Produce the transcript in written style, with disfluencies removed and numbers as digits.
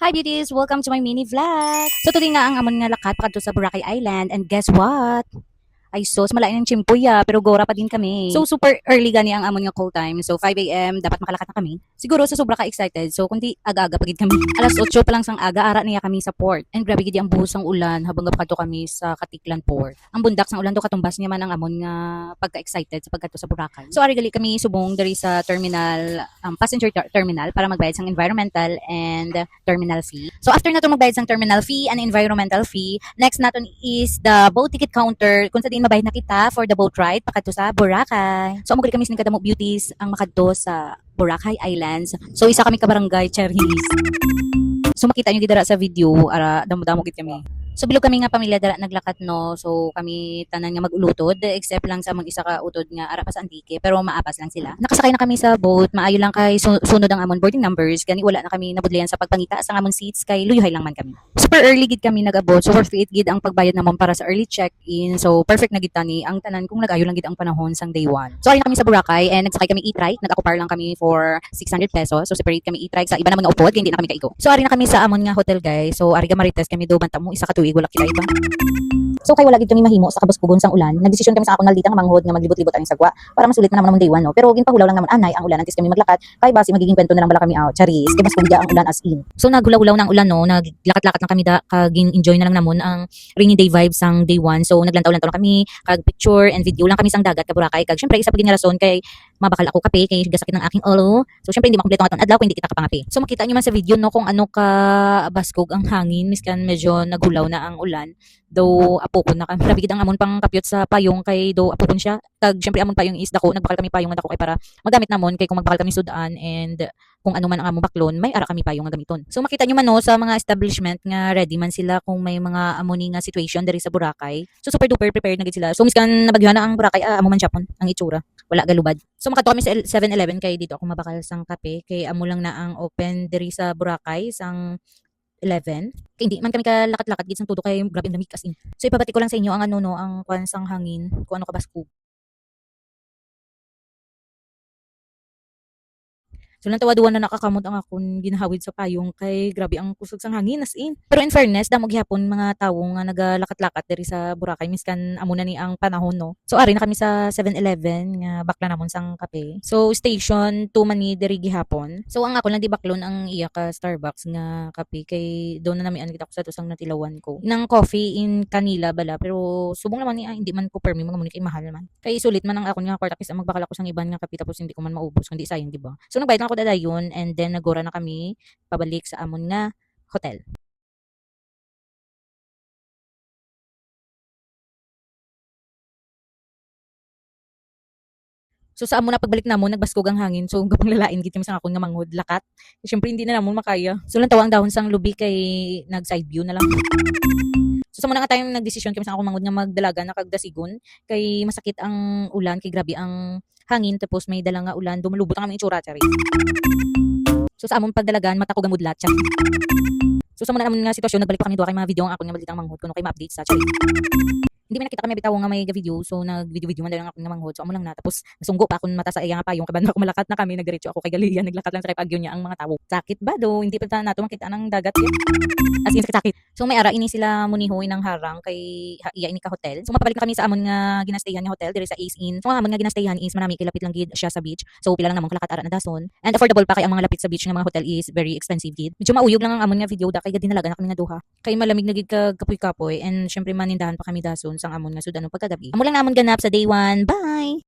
Hi beauties! Welcome to my mini vlog! So today nga ang amon nga lakat pakadto sa Boracay Island and guess what? Ay sos, malain ng chimpuya, pero gora pa din kami. So super early gani ang amon nga call time. So 5 a.m. dapat makalakat na kami. Siguro sa sobra ka excited. So kundi aga-aga pagid kami. Alas 8 pa lang sang aga, ara niya kami sa port. And grabe gidi ang buhos ang ulan habang gapakadto kami sa Katiklan Port. Ang bundak sang ulan do katumbas niya man ang amon nga pagka-excited sa pagkadto sa Boracay. So ari gali kami subong diri sa terminal, passenger terminal para magbayad sang environmental and terminal fee. So after nato magbayad sang terminal fee and environmental fee, next naton is the boat ticket counter kung sa diin mabayad na kita for the boat ride pakadto sa Boracay. So amo kami sing kadamo beauties ang makadto sa Boracay Islands. So isa kami ka barangay Cherries. So makita nyo gidara sa video, ara damo-damo gid kami. So bilog kami nga pamilya dara naglakat no. So kami tanan nga magulutod except lang sa mga isa ka utod nga ara pa sa Antique pero maapas lang sila. Nakasakay na kami sa boat, maayo lang kay sunod ang amon boarding numbers, gani wala na kami nabudlayan sa pagpangita sa amon seats kay luyuhay lang man kami. Super early gid kami nagabot, so worth it gid ang pagbayad namon para sa early check-in. So perfect na gid tani ang tanan kung nagayo lang gid ang panahon sang day 1. So ay na kami sa Boracay and nagsakay kami e-trike, nag-akupar lang kami for 600 pesos. So separate kami e-trike sa iba naman nga upod, kaya hindi na kami kaigo. So ari na kami sa amon nga hotel guys. So ari Marites kami do banta mo isa ka tuig wala kita iba. So kay wala gid kami mahimo sa kabusbugon sang ulan, nagdesisyon kami sa akong naldita nga manghod nga maglibot-libot ani sagwa para masulit man namon day 1 no. Pero ginpahulaw lang naman anay ang ulan antes kami maglakat kay basi magiging kwento na lang bala kami out. Charis, kay mas kubya ang ulan as in. So nagulaw-ulaw na ang ulan no, naglakat-lakat lang kami da kaging enjoy na lang namon ang rainy day vibes sang day 1. So naglantaw-lantaw lang kami kag picture and video lang kami sang dagat ka Boracay kag syempre isa pa gid nga rason kay mabakal ako kape kay gasakit ng aking ulo. So syempre hindi makumpleto aton adlaw kung hindi kita kapangapi. So makita niyo man sa video no kung ano ka baskog ang hangin miskan medyo nagulaw na ang ulan. Do apokon na kami. Grabe gid ang amon pang kapyot sa payong kay do apokon siya. Kag syempre amon payong is dako, nagbakal kami payong nga dako kay para magamit namon kay kung magbakal kami sudan and kung ano man ang among baklon, may ara kami payong nga gamiton. So makita nyo man no sa mga establishment nga ready man sila kung may mga amoni nga situation diri sa Boracay. So super duper prepared na gid sila. So miskan nabagyuhan na ang Boracay, amo man Japon ang itsura. Wala galubad. So makadto kami sa 7-Eleven kay dito ako mabakal sang kape kay amo lang na ang open diri sa Boracay sang 11. Kaya hindi man kami kalakat-lakat gid sang tudo kay grabe ang lamig as in. So ipabati ko lang sa inyo ang ano no, ang kwan sang hangin, kung ano ka baskog. So nantawaduan na nakakamot ang akong ginahawid sa payong kay grabe ang kusog sang hangin as in. Pero in fairness, damo gihapon mga tawo nga nagalakat-lakat diri sa Boracay miskan amo na ni ang panahon no. So ari na kami sa 7-Eleven nga bakla namon sang kape. So station 2 man ni diri gihapon. So ang ako lang di baklon ang iya ka Starbucks nga kape kay do na namian kita ko sa tusang natilawan ko. Nang coffee in kanila bala pero subong naman ni hindi man ko permi mga muni kay mahal man. Kay sulit man ang akon nga kwarta kaysa magbakal ako sang iban nga kape tapos hindi ko man maubos kundi sayang di ba. So nagbayad lang ako dadayon and then nagura na kami pabalik sa amon nga hotel. So sa amo na pagbalik namo nagbaskog ang hangin so gapang lalain gid kami sa akon nga manghod lakat. Syempre hindi na namon makaya. So lang tawang dahon sang lubi kay nag side view na lang. So sa muna nga tayong nagdesisyon kami sa akong manghod nga magdalaga na kag dasigon kay masakit ang ulan kay grabe ang hangin tapos may dala nga ulan dumalubot ang aming itsura chari. So sa among pagdalagan mata ko gamudlat siya. So sa muna namon nga sitwasyon nagbalik pa kami duha kay mga video ang akon nga malitang manghod kuno kay ma-update sa chari. Hindi man nakita kami bitaw nga may video so nag-video man lang ako nga manghod so amo lang na tapos nasunggo pa akong mata sa iya nga payong kaban ako malakat na kami nagdiretso ako kay Galian naglakat lang sa kay pagyo niya ang mga tawo. Sakit ba do hindi pa nato makita nang dagat yun. As in sakit. So may ara ini sila munihoy ng harang kay iya ini ka hotel. So mapabalik na kami sa amon nga ginastayhan nga hotel diri sa Ace Inn. So ang amon nga ginastayhan is manami kay lapit lang gid siya sa beach. So pila lang namon kalakat ara na dason. And affordable pa kay ang mga lapit sa beach nga mga hotel is very expensive gid. Medyo mauyog lang ang amon nga video da kay dinalaga na kami nga duha. Kay malamig na gid ka kapoy-kapoy and syempre manindahan pa kami dason sang amon nga sudan pagkagabi. Amo lang namon ganap sa day 1. Bye.